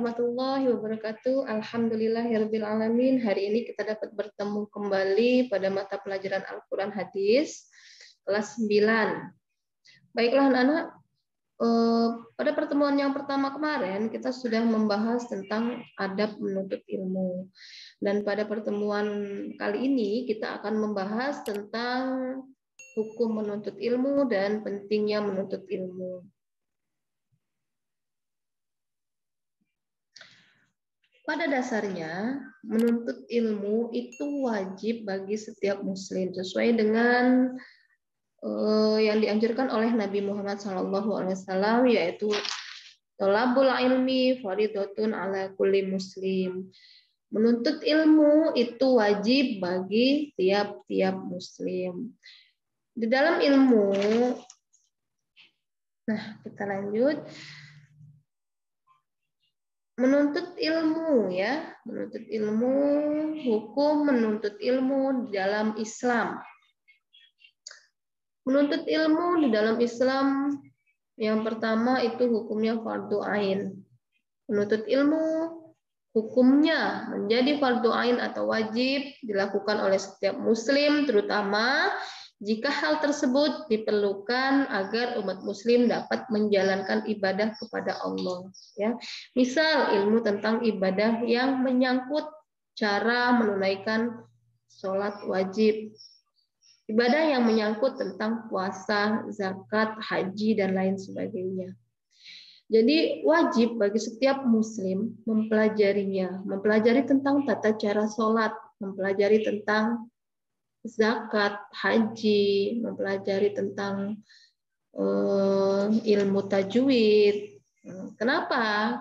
warahmatullahi wabarakatuh. Alhamdulillahirabbil alamin. Hari ini kita dapat bertemu kembali pada mata pelajaran Al-Qur'an Hadis kelas 9. Baiklah anak-anak, pada pertemuan yang pertama kemarin kita sudah membahas tentang adab menuntut ilmu. Dan pada pertemuan kali ini kita akan membahas tentang hukum menuntut ilmu dan pentingnya menuntut ilmu. Pada dasarnya, menuntut ilmu itu wajib bagi setiap muslim sesuai dengan yang dianjurkan oleh Nabi Muhammad SAW, yaitu thalabul ilmi fardhatun ala kulli muslim. Menuntut ilmu itu wajib bagi tiap-tiap muslim. Di dalam ilmu, nah kita lanjut. Menuntut ilmu ya, menuntut ilmu, hukum menuntut ilmu di dalam Islam. Menuntut ilmu di dalam Islam yang pertama itu hukumnya fardu ain. Menuntut ilmu hukumnya menjadi fardu ain atau wajib dilakukan oleh setiap muslim, terutama jika hal tersebut diperlukan agar umat muslim dapat menjalankan ibadah kepada Allah. Ya, misal ilmu tentang ibadah yang menyangkut cara menunaikan sholat wajib, ibadah yang menyangkut tentang puasa, zakat, haji, dan lain sebagainya. Jadi wajib bagi setiap muslim mempelajarinya, mempelajari tentang tata cara sholat, mempelajari tentang zakat, haji, mempelajari tentang ilmu tajwid. Kenapa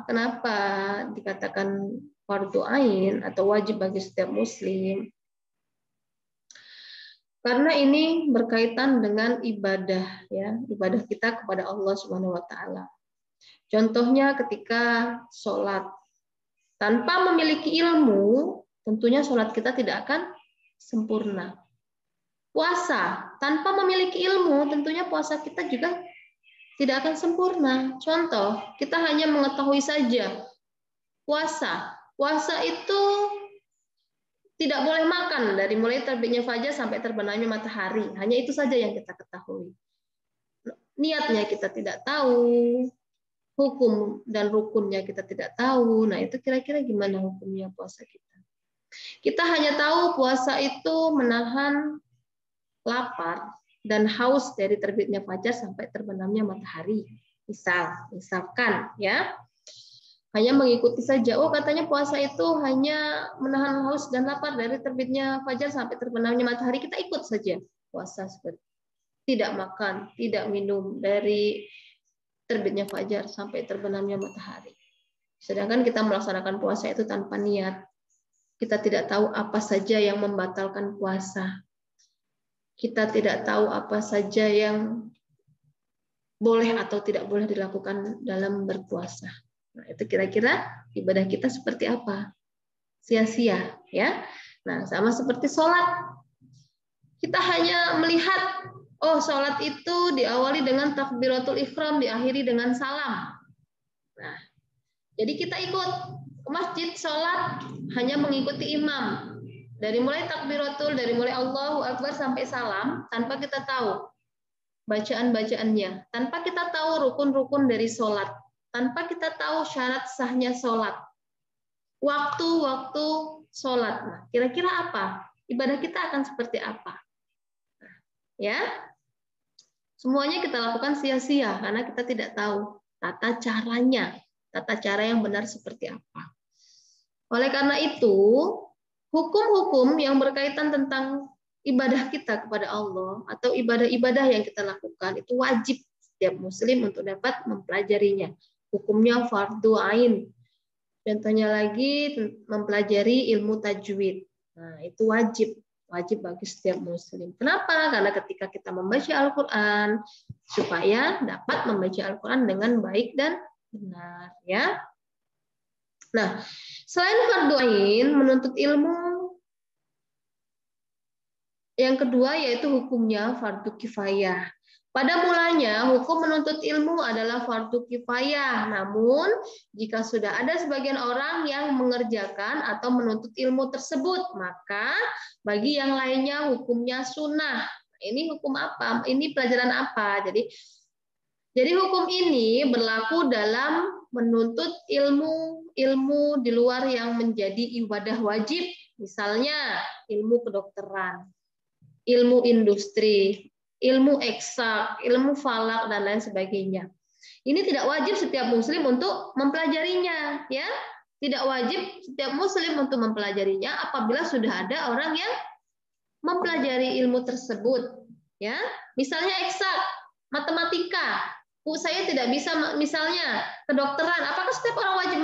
dikatakan fardu ain atau wajib bagi setiap muslim? Karena ini berkaitan dengan ibadah, ya, ibadah kita kepada Allah Subhanahu wa taala. Contohnya ketika sholat, tanpa memiliki ilmu, tentunya sholat kita tidak akan sempurna. Puasa, tanpa memiliki ilmu, tentunya puasa kita juga tidak akan sempurna. Contoh, kita hanya mengetahui saja puasa. Puasa itu tidak boleh makan dari mulai terbitnya fajar sampai terbenamnya matahari. Hanya itu saja yang kita ketahui. Niatnya kita tidak tahu, hukum dan rukunnya kita tidak tahu. Nah, itu kira-kira gimana hukumnya puasa kita? Kita hanya tahu puasa itu menahan lapar dan haus dari terbitnya fajar sampai terbenamnya matahari. Misalkan ya, hanya mengikuti saja. Oh, katanya puasa itu hanya menahan haus dan lapar dari terbitnya fajar sampai terbenamnya matahari. Kita ikut saja puasa seperti tidak makan, tidak minum dari terbitnya fajar sampai terbenamnya matahari. Sedangkan kita melaksanakan puasa itu tanpa niat. Kita tidak tahu apa saja yang membatalkan puasa. Kita tidak tahu apa saja yang boleh atau tidak boleh dilakukan dalam berpuasa. Nah, itu kira-kira ibadah kita seperti apa? Sia-sia, ya. Nah, sama seperti sholat. Kita hanya melihat, oh, sholat itu diawali dengan takbiratul ihram, diakhiri dengan salam. Nah, jadi kita ikut ke masjid sholat hanya mengikuti imam. Dari mulai takbiratul, dari mulai Allahu Akbar sampai salam, tanpa kita tahu bacaan-bacaannya, tanpa kita tahu rukun-rukun dari sholat, tanpa kita tahu syarat sahnya sholat, waktu-waktu sholat. Nah, kira-kira apa? Ibadah kita akan seperti apa? Nah, ya, semuanya kita lakukan sia-sia karena kita tidak tahu tata caranya, tata cara yang benar seperti apa. Oleh karena itu, hukum-hukum yang berkaitan tentang ibadah kita kepada Allah atau ibadah-ibadah yang kita lakukan itu wajib setiap muslim untuk dapat mempelajarinya. Hukumnya fardu ain. Contohnya lagi mempelajari ilmu tajwid. Nah, itu wajib bagi setiap muslim. Kenapa? Karena ketika kita membaca Al-Qur'an supaya dapat membaca Al-Qur'an dengan baik dan benar, ya. Nah, selain fardu ain, menuntut ilmu yang kedua yaitu hukumnya fardu kifayah. Pada mulanya, hukum menuntut ilmu adalah fardu kifayah. Namun, jika sudah ada sebagian orang yang mengerjakan atau menuntut ilmu tersebut, maka bagi yang lainnya hukumnya sunnah. Ini hukum apa? Ini pelajaran apa? Jadi hukum ini berlaku dalam menuntut ilmu di luar yang menjadi ibadah wajib. Misalnya, ilmu kedokteran, ilmu industri, ilmu eksak, ilmu falak, dan lain sebagainya. Ini tidak wajib setiap muslim untuk mempelajarinya, ya. Tidak wajib setiap muslim untuk mempelajarinya apabila sudah ada orang yang mempelajari ilmu tersebut, ya. Misalnya eksak, matematika. Saya tidak bisa, misalnya kedokteran. Apakah setiap orang wajib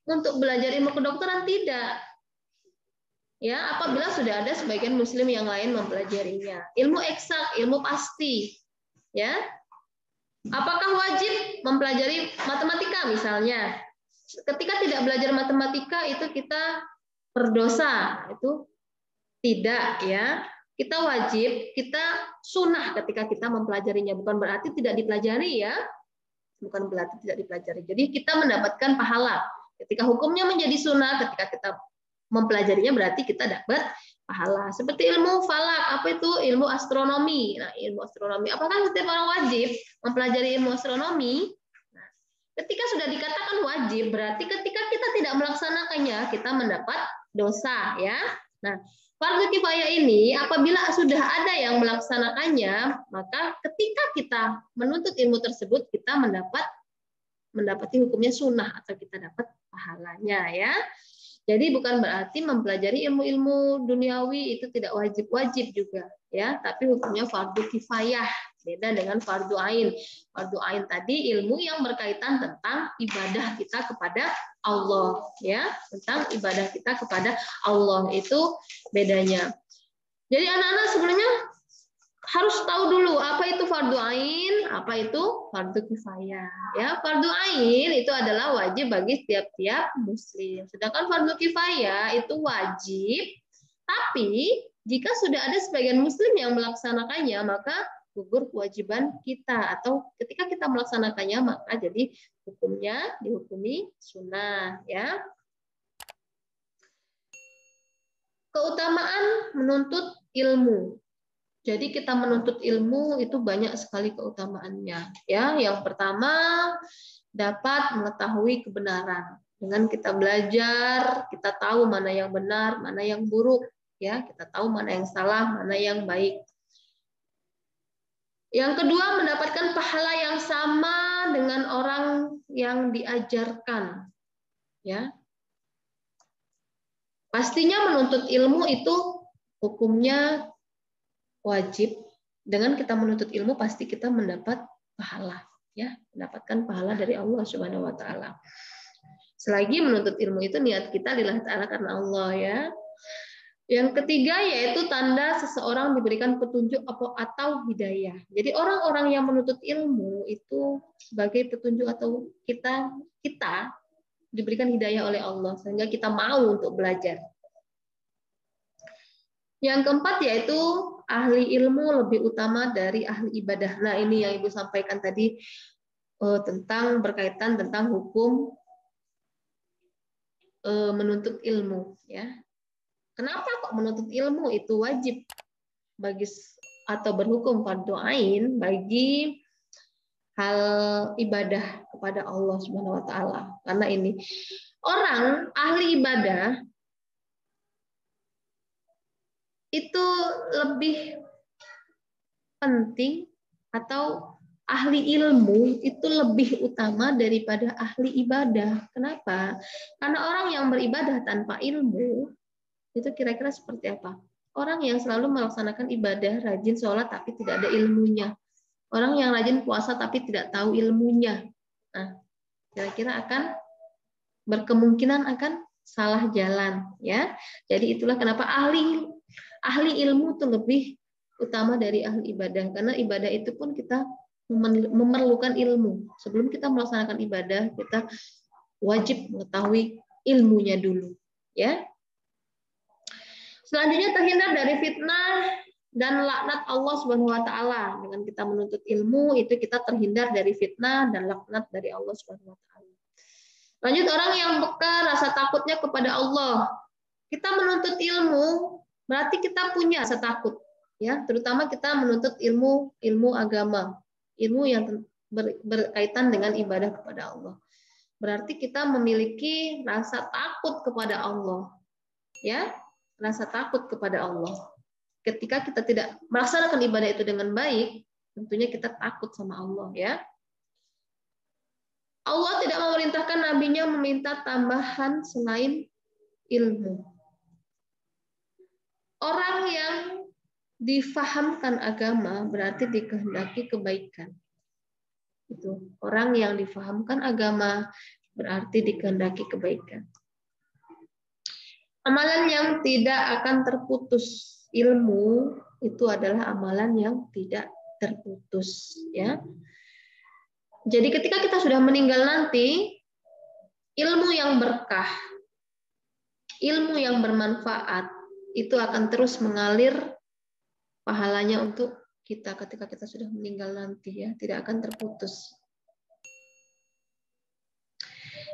untuk belajar ilmu kedokteran? Tidak. Ya, apabila sudah ada sebagian muslim yang lain mempelajarinya. Ilmu eksak, ilmu pasti. Ya. Apakah wajib mempelajari matematika misalnya? Ketika tidak belajar matematika itu kita berdosa. Itu tidak, ya. Kita wajib, kita sunnah ketika kita mempelajarinya. Bukan berarti tidak dipelajari, ya. Bukan berarti tidak dipelajari. Jadi kita mendapatkan pahala. Ketika hukumnya menjadi sunnah, ketika kita mempelajarinya berarti kita dapat pahala. Seperti ilmu falak, apa itu? Ilmu astronomi. Nah, ilmu astronomi. Apakah setiap orang wajib mempelajari ilmu astronomi? Nah, ketika sudah dikatakan wajib, berarti ketika kita tidak melaksanakannya, kita mendapat dosa, ya. Nah, fardu kifayah ini apabila sudah ada yang melaksanakannya, maka ketika kita menuntut ilmu tersebut, kita mendapati hukumnya sunnah atau kita dapat pahalanya, ya. Jadi bukan berarti mempelajari ilmu-ilmu duniawi itu tidak wajib juga, ya. Tapi hukumnya fardu kifayah, beda dengan fardu ain. Fardu ain tadi ilmu yang berkaitan tentang ibadah kita kepada Allah, ya, tentang ibadah kita kepada Allah itu bedanya. Jadi anak-anak sebenarnya harus tahu dulu apa itu fardu ain, apa itu fardu kifayah. Ya, fardu ain itu adalah wajib bagi setiap muslim. Sedangkan fardu kifayah itu wajib, tapi jika sudah ada sebagian muslim yang melaksanakannya, maka gugur kewajiban kita, atau ketika kita melaksanakannya maka jadi hukumnya dihukumi sunnah, ya. Keutamaan menuntut ilmu. Jadi kita menuntut ilmu itu banyak sekali keutamaannya. Ya, yang pertama dapat mengetahui kebenaran. Dengan kita belajar, kita tahu mana yang benar, mana yang buruk. Ya, kita tahu mana yang salah, mana yang baik. Yang kedua, mendapatkan pahala yang sama dengan orang yang diajarkan. Ya, pastinya menuntut ilmu itu hukumnya wajib. Dengan kita menuntut ilmu pasti kita mendapat pahala, ya, mendapatkan pahala dari Allah Subhanahu wa taala. Selagi menuntut ilmu itu niat kita lillahi taala karena Allah, ya. Yang ketiga yaitu tanda seseorang diberikan petunjuk atau hidayah. Jadi orang-orang yang menuntut ilmu itu sebagai petunjuk atau kita diberikan hidayah oleh Allah sehingga kita mau untuk belajar. Yang keempat yaitu ahli ilmu lebih utama dari ahli ibadah. Nah, ini yang Ibu sampaikan tadi tentang berkaitan tentang hukum menuntut ilmu, ya. Kenapa kok menuntut ilmu itu wajib bagi atau berhukum fardu ain bagi hal ibadah kepada Allah Subhanahu wa taala? Karena ini orang ahli ibadah itu lebih penting atau ahli ilmu itu lebih utama daripada ahli ibadah. Kenapa? Karena orang yang beribadah tanpa ilmu itu kira-kira seperti apa? Orang yang selalu melaksanakan ibadah, rajin sholat tapi tidak ada ilmunya. Orang yang rajin puasa tapi tidak tahu ilmunya. Nah, kira-kira akan berkemungkinan akan salah jalan, ya. Jadi itulah kenapa ahli ilmu itu lebih utama dari ahli ibadah, karena ibadah itu pun kita memerlukan ilmu. Sebelum kita melaksanakan ibadah, kita wajib mengetahui ilmunya dulu, ya. Selanjutnya terhindar dari fitnah dan laknat Allah Subhanahu wa taala. Dengan kita menuntut ilmu itu kita terhindar dari fitnah dan laknat dari Allah Subhanahu wa taala. Lanjut, orang yang bekal rasa takutnya kepada Allah. Kita menuntut ilmu berarti kita punya rasa takut, ya, terutama kita menuntut ilmu agama, ilmu yang berkaitan dengan ibadah kepada Allah. Berarti kita memiliki rasa takut kepada Allah, ya, rasa takut kepada Allah. Ketika kita tidak melaksanakan ibadah itu dengan baik, tentunya kita takut sama Allah, ya. Allah tidak memerintahkan nabinya meminta tambahan selain ilmu. Orang yang difahamkan agama berarti dikehendaki kebaikan. Itu orang yang difahamkan agama berarti dikehendaki kebaikan. Amalan yang tidak akan terputus, ilmu itu adalah amalan yang tidak terputus, ya. Jadi ketika kita sudah meninggal nanti, ilmu yang berkah, ilmu yang bermanfaat itu akan terus mengalir pahalanya untuk kita ketika kita sudah meninggal nanti, ya, tidak akan terputus.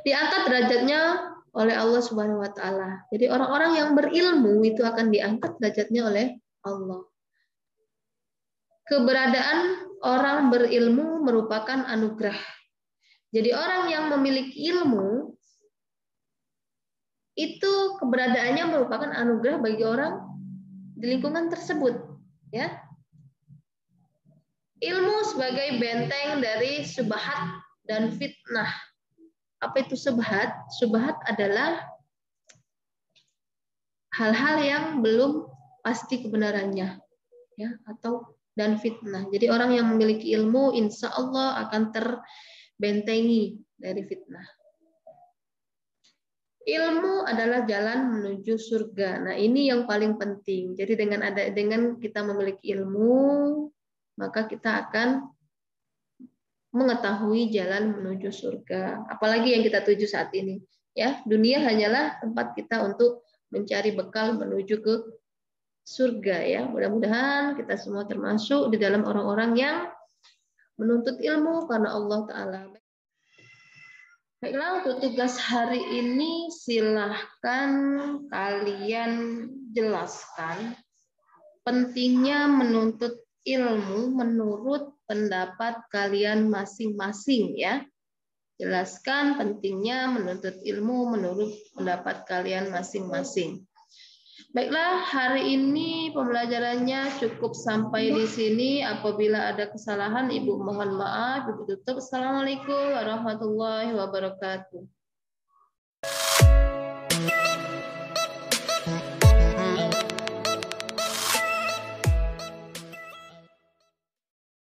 Diangkat derajatnya oleh Allah Subhanahu wa taala. Jadi orang-orang yang berilmu itu akan diangkat derajatnya oleh Allah. Keberadaan orang berilmu merupakan anugerah. Jadi orang yang memiliki ilmu itu keberadaannya merupakan anugerah bagi orang di lingkungan tersebut, ya. Ilmu sebagai benteng dari syubhat dan fitnah. Apa itu syubhat? Syubhat adalah hal-hal yang belum pasti kebenarannya, ya, atau dan fitnah. Jadi orang yang memiliki ilmu insya Allah akan terbentengi dari fitnah. Ilmu adalah jalan menuju surga. Nah, ini yang paling penting. Jadi dengan kita memiliki ilmu, maka kita akan mengetahui jalan menuju surga. Apalagi yang kita tuju saat ini, ya. Dunia hanyalah tempat kita untuk mencari bekal menuju ke surga, ya. Mudah-mudahan kita semua termasuk di dalam orang-orang yang menuntut ilmu karena Allah Ta'ala. Baiklah, untuk tugas hari ini silahkan kalian jelaskan pentingnya menuntut ilmu menurut pendapat kalian masing-masing, ya. Jelaskan pentingnya menuntut ilmu menurut pendapat kalian masing-masing. Baiklah, hari ini pembelajarannya cukup sampai di sini. Apabila ada kesalahan, Ibu mohon maaf. Ibu tutup. Assalamualaikum warahmatullahi wabarakatuh.